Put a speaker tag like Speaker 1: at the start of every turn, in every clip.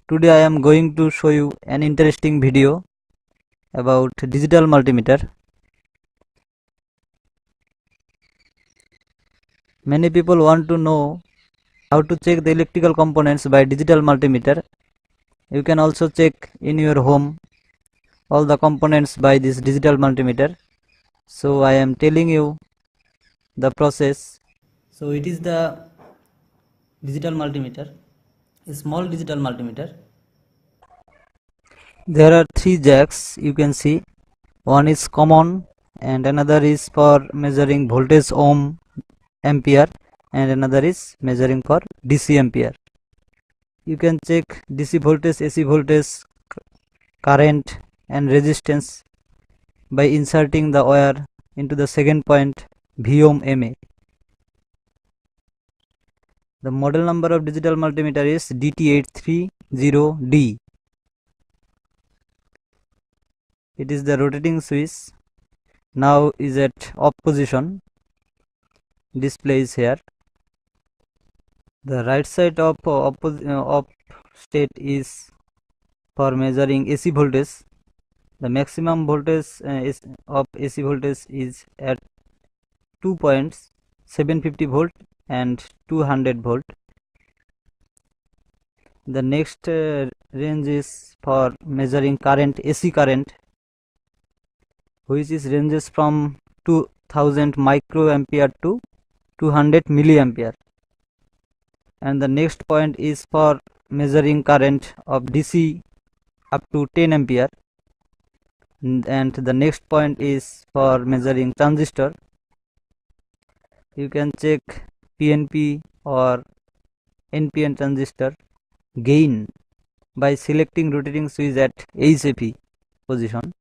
Speaker 1: Today I am going to show you an interesting video about digital multimeter. Many people want to know how to check the electrical components by digital multimeter. You can also check in your home all the components by this digital multimeter. So I am telling you the process. So it is the digital multimeter, a small digital multimeter. There are three jacks you can see. One is common and another is for measuring voltage ohm ampere and another is measuring for DC ampere. You can check DC voltage, AC voltage, current and resistance by inserting the wire into the second point V ohm MA. The model number of digital multimeter is DT830D. It is the rotating switch. Now is at off position. Display is here. The right side of off state is for measuring AC voltage. The maximum voltage of AC voltage is at 2.750 volt and 200 volt. The next range is for measuring current, AC current, which is ranges from 2000 microampere to 200 milliampere. And the next point is for measuring current of DC up to 10 ampere. And the next point is for measuring transistor. You can check PNP or NPN transistor gain by selecting rotating switch at HFE position.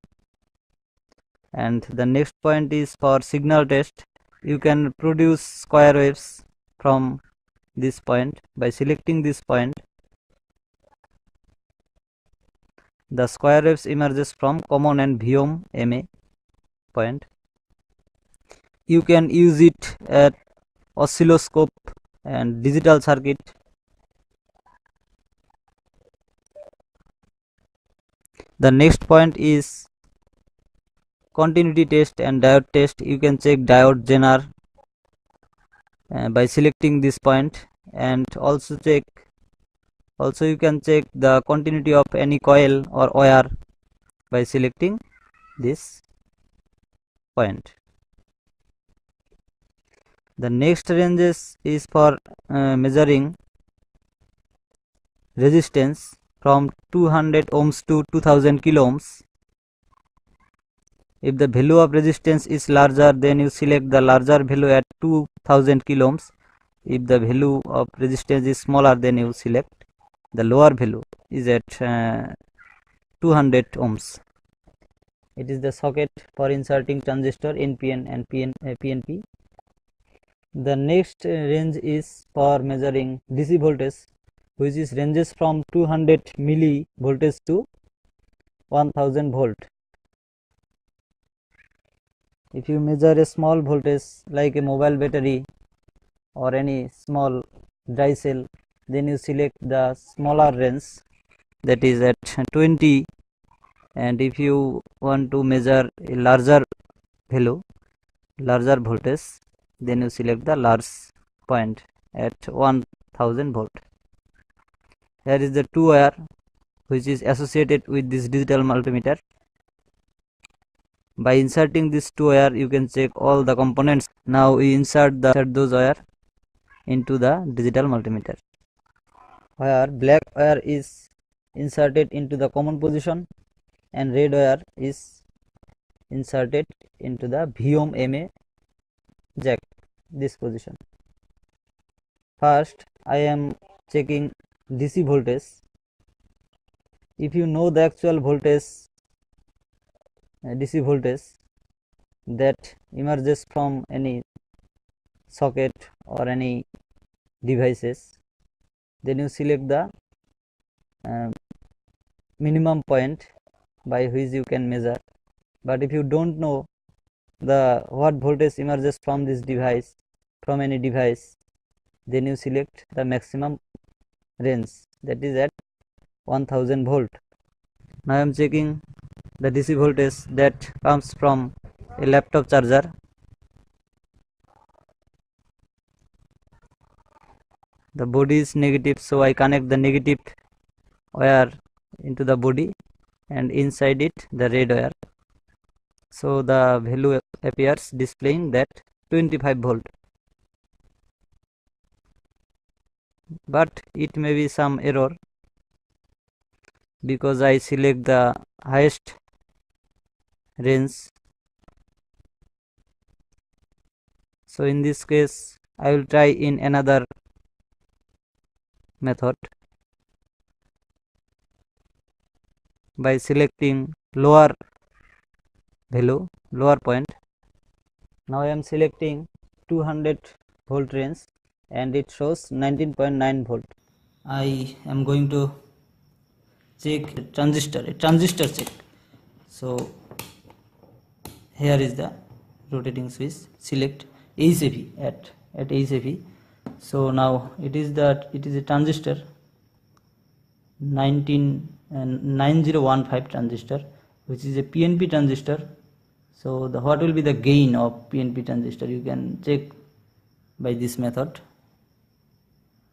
Speaker 1: And the next point is for signal test. You can produce square waves from this point by selecting this point. The square waves emerges from common and V ohm MA point. You can use it at oscilloscope and digital circuit. The next point is continuity test and diode test. You can check diode zener by selecting this point, and also you can check the continuity of any coil or wire by selecting this point. The next ranges is for measuring resistance from 200 ohms to 2000 kilo ohms. If the value of resistance is larger, then you select the larger value at 2000 kilo ohms. If the value of resistance is smaller, then you select the lower value is at 200 ohms. It is the socket for inserting transistor NPN and PNP. The next range is for measuring DC voltage, which is ranges from 200 milli voltage to 1000 volt. If you measure a small voltage like a mobile battery or any small dry cell, then you select the smaller range, that is at 20. And if you want to measure a larger value, larger voltage, then you select the large point at 1000 volt. Here is the two wire which is associated with this digital multimeter. By inserting this two wire, you can check all the components. Now we insert those wire into the digital multimeter. Where black wire is inserted into the common position and red wire is inserted into the V ohm MA jack, this position. First I am checking DC voltage. If you know the actual voltage, DC voltage that emerges from any socket or any devices, then you select the minimum point by which you can measure. But if you don't know the what voltage emerges from this device, from any device, then you select the maximum range, that is at 1000 volt. Now I am checking the DC voltage that comes from a laptop charger. The body is negative, so I connect the negative wire into the body and inside it the red wire. So the value appears displaying that 25 volt. But it may be some error because I select the highest range. So in this case I will try in another method by selecting lower value, lower point. Now I am selecting 200 volt range and it shows 19.9 volt. I am going to check a transistor check. So here is the rotating switch. Select HFE at HFE. So now it is a transistor 9015 transistor, which is a PNP transistor. So what will be the gain of PNP transistor? You can check by this method.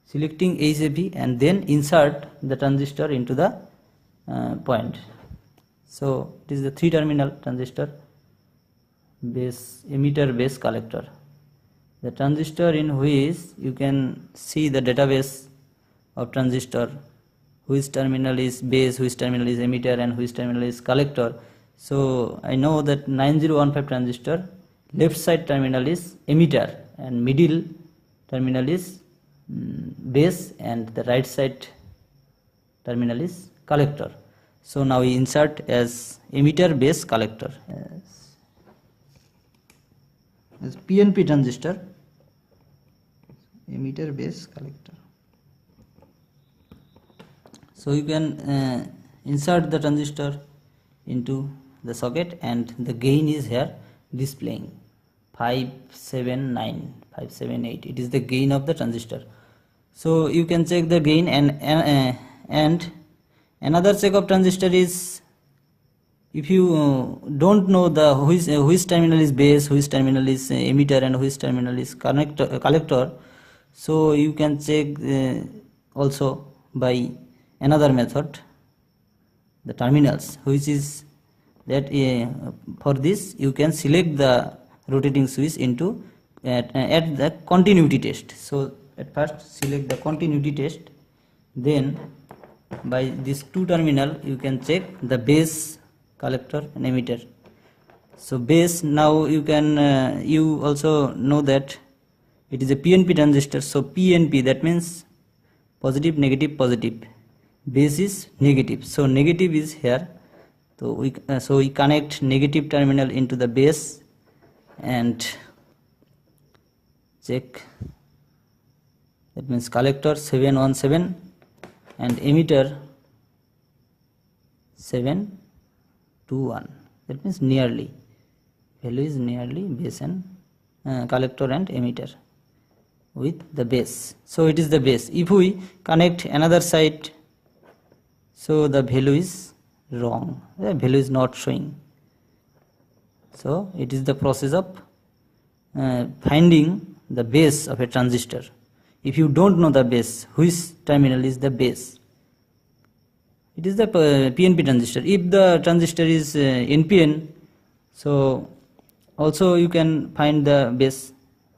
Speaker 1: Selecting HFE and then insert the transistor into the point. So it is the 3-terminal transistor, base emitter, base collector. The transistor in which you can see the database of transistor, which terminal is base, which terminal is emitter and which terminal is collector. So I know that 9015 transistor, left side terminal is emitter and middle terminal is base and the right side terminal is collector. So now we insert as emitter, base, collector as PNP transistor, emitter, base, collector. So you can insert the transistor into the socket and the gain is here displaying 579, 578. It is the gain of the transistor. So you can check the gain and another check of transistor is, if you don't know the which terminal is base, which terminal is emitter and which terminal is collector, so you can check also by another method, the terminals, which is that for this you can select the rotating switch into at the continuity test. So at first select the continuity test, then by this 2 terminal you can check the base, collector and emitter. So base, now you can you also know that it is a PNP transistor. So PNP, that means positive, negative, positive. Base is negative, so negative is here. So we connect negative terminal into the base and check. That means collector 717 and emitter 721. That means nearly, value is nearly base and collector and emitter with the base. So it is the base. If we connect another side, so the value is wrong, the value is not showing. So it is the process of finding the base of a transistor. If you don't know the base, which terminal is the base, it is the PNP transistor. If the transistor is NPN, so also you can find the base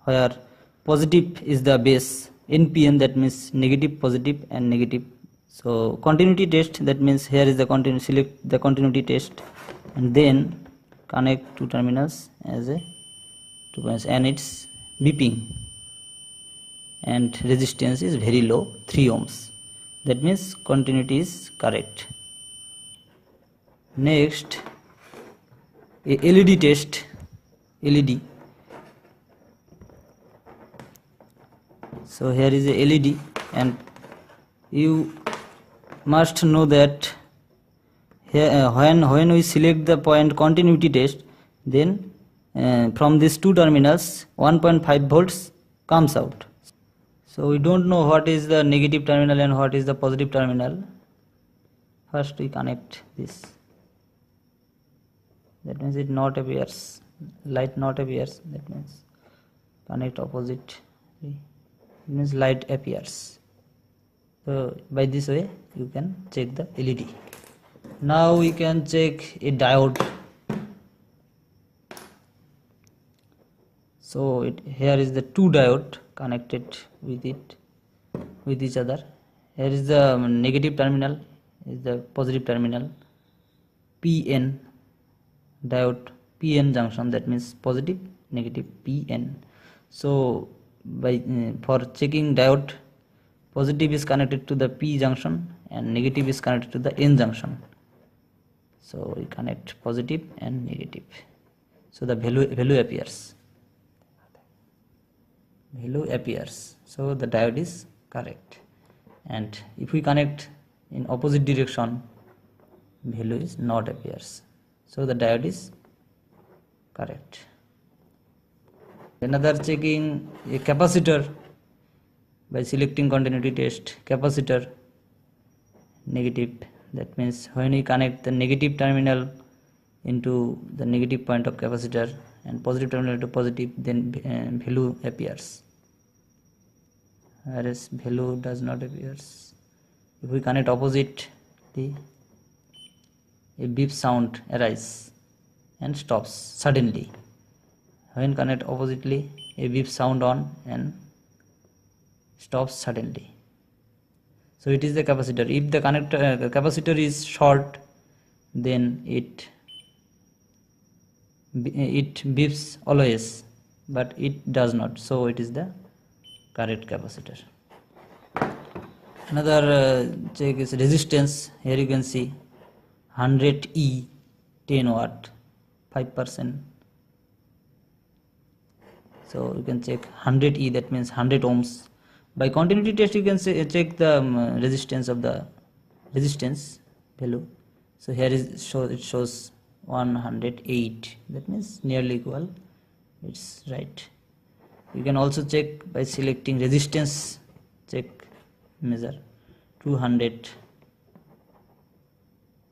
Speaker 1: where positive is the base. NPN, that means negative, positive and negative. So continuity test, that means here is the continuity, select the continuity test and then connect 2 terminals as a 2 points and it's beeping and resistance is very low, 3 ohms. That means continuity is correct. Next, a LED test, LED. So here is a LED and you must know that here when we select the point continuity test, then from these 2 terminals 1.5 volts comes out. So we don't know what is the negative terminal and what is the positive terminal. First we connect this, that means it not appears, light not appears, that means connect opposite, it means light appears. So by this way you can check the LED. Now we can check a diode. So here is the two diode connected with each other. Here is the negative terminal, is the positive terminal, PN diode, PN junction, that means positive negative PN. So by for checking diode, positive is connected to the P junction and negative is connected to the N junction. So we connect positive and negative, so the value appears. So the diode is correct. And if we connect in opposite direction, value is not appears, so the diode is correct. Another checking a capacitor by selecting continuity test. Capacitor negative, that means when we connect the negative terminal into the negative point of capacitor and positive terminal to positive, then value appears, whereas value does not appears. If we connect oppositely, a beep sound arises and stops suddenly. When connect oppositely, a beep sound on and stops suddenly. So it is the capacitor. If the capacitor is short, then it beeps always, but it does not, so it is the correct capacitor. Another check is resistance. Here you can see 100E 10 watt 5%. So you can check 100E, that means 100 ohms. By continuity test you can check the resistance of the resistance value. So here is it shows 108, that means nearly equal, it's right. You can also check by selecting resistance, check measure 200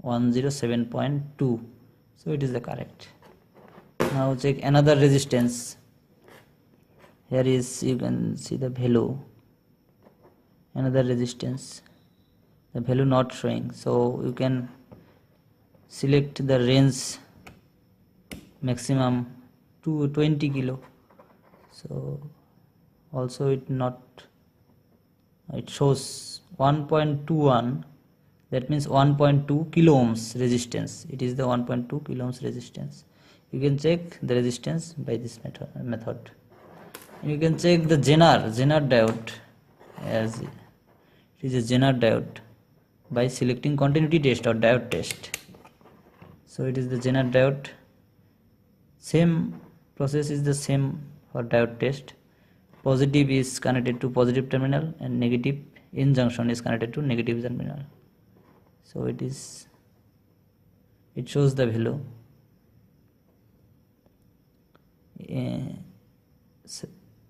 Speaker 1: 107.2, so it is the correct. Now check another resistance. Here is, you can see the value, another resistance, the value not showing, so you can select the range maximum to 20 kilo. So also it shows 1.21, that means 1.2 kilo ohms resistance. It is the 1.2 kilo ohms resistance. You can check the resistance by this method. You can check the Zener diode, as it is a Zener diode, by selecting continuity test or diode test. So it is the Zener diode. Same process is the same for diode test. Positive is connected to positive terminal and negative N junction is connected to negative terminal. So it shows the value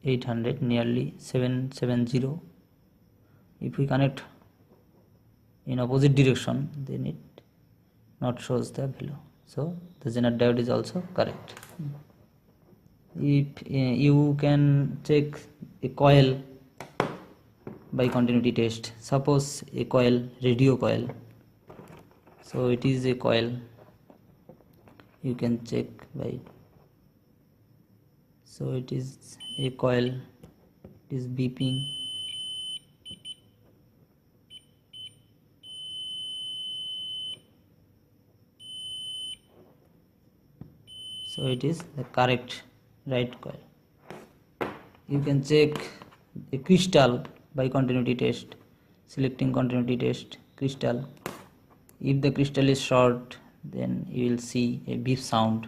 Speaker 1: 800, nearly 770. If we connect in opposite direction, then it not shows the value, so the Zener diode is also correct. If you can check a coil by continuity test, suppose a coil, radio coil, so it is a coil, you can check by, so it is a coil, it is beeping, so it is the correct right coil. You can check a crystal by continuity test, selecting continuity test crystal. If the crystal is short, then you will see a beep sound,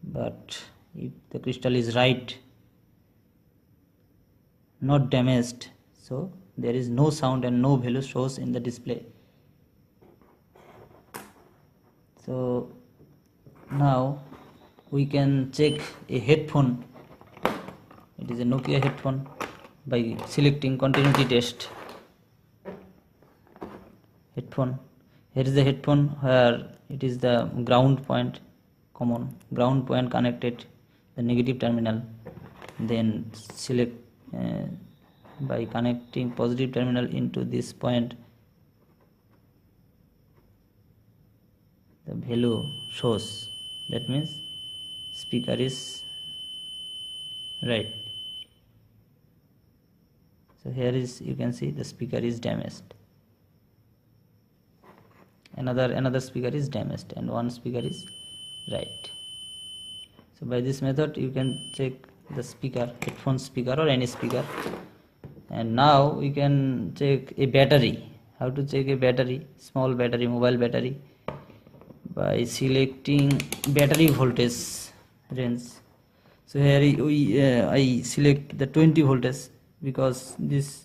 Speaker 1: but if the crystal is right, not damaged, so there is no sound and no value shows in the display. So now we can check a headphone. It is a Nokia headphone by selecting continuity test. Headphone. Here is the headphone where it is the ground point, common ground point connected the negative terminal. Then select by connecting positive terminal into this point, the value shows. That means speaker is right. So here is, you can see the speaker is damaged. Another speaker is damaged and one speaker is right. So by this method you can check the speaker, headphone speaker or any speaker. And now we can check a battery. How to check a battery? Small battery, mobile battery, by selecting battery voltage range. So here I select the 20 voltage because this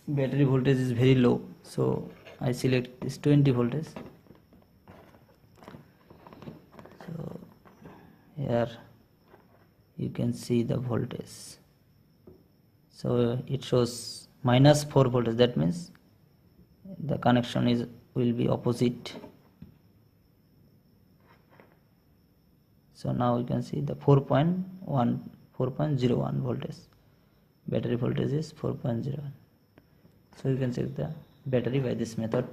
Speaker 1: battery voltage is very low, so I select this 20 voltage. So here you can see the voltage. So it shows -4 voltage. That means the connection will be opposite. So now you can see the 4.01 voltage. Battery voltage is 4.01. So you can check the battery by this method.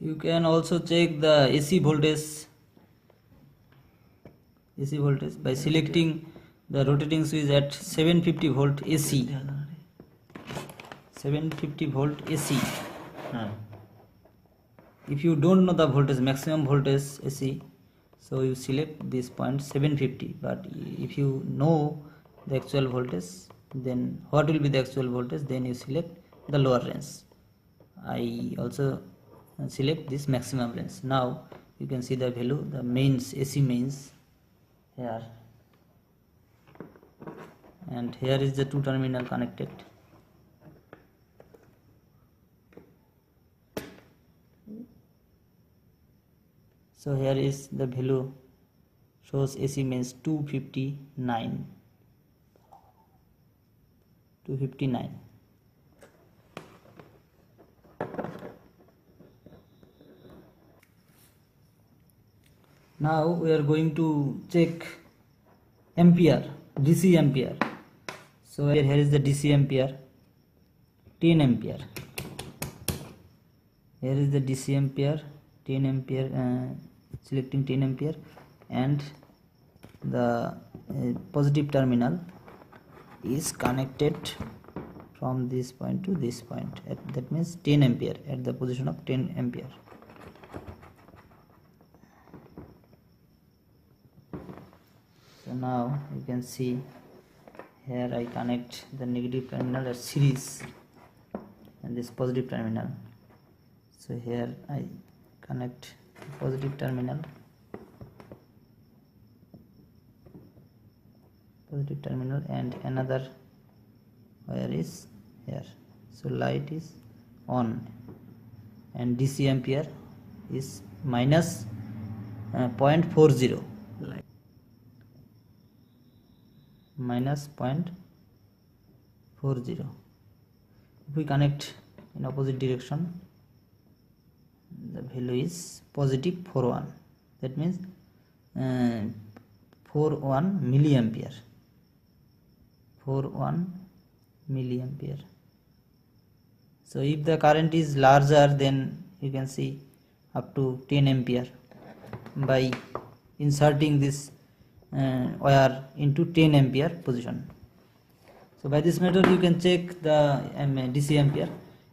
Speaker 1: You can also check the AC voltage by selecting the rotating switch at 750 volt AC. 750 volt AC. If you don't know the voltage, maximum voltage AC, so you select this point 750. But if you know the actual voltage, then what will be the actual voltage? Then you select the lower range. I also select this maximum range. Now you can see the value, the mains, AC mains here, and here is the two terminal connected. So here is the value, shows AC mains 259. Now we are going to check ampere, DC ampere. So here is the DC ampere, 10 ampere. Here is the DC ampere, 10 ampere, selecting 10 ampere, and the positive terminal is connected from this point to this point. That means 10 ampere at the position of 10 ampere. So now you can see here I connect the negative terminal as series and this positive terminal. So here I connect the positive terminal, and another wire is here. So light is on and DC ampere is minus 0.40, minus 0.40. If we connect in opposite direction, the value is positive 41. That means 41 milliampere. 41 milliampere. So if the current is larger, then you can see up to 10 ampere by inserting this wire into 10 ampere position. So by this method you can check the DC ampere,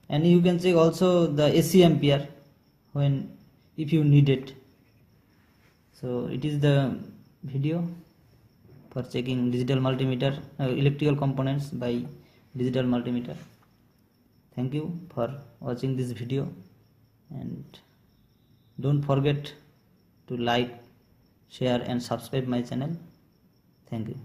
Speaker 1: and you can check also the AC ampere if you need it. So it is the video for checking digital multimeter, electrical components by digital multimeter. Thank you for watching this video, and don't forget to like, share and subscribe my channel. Thank you.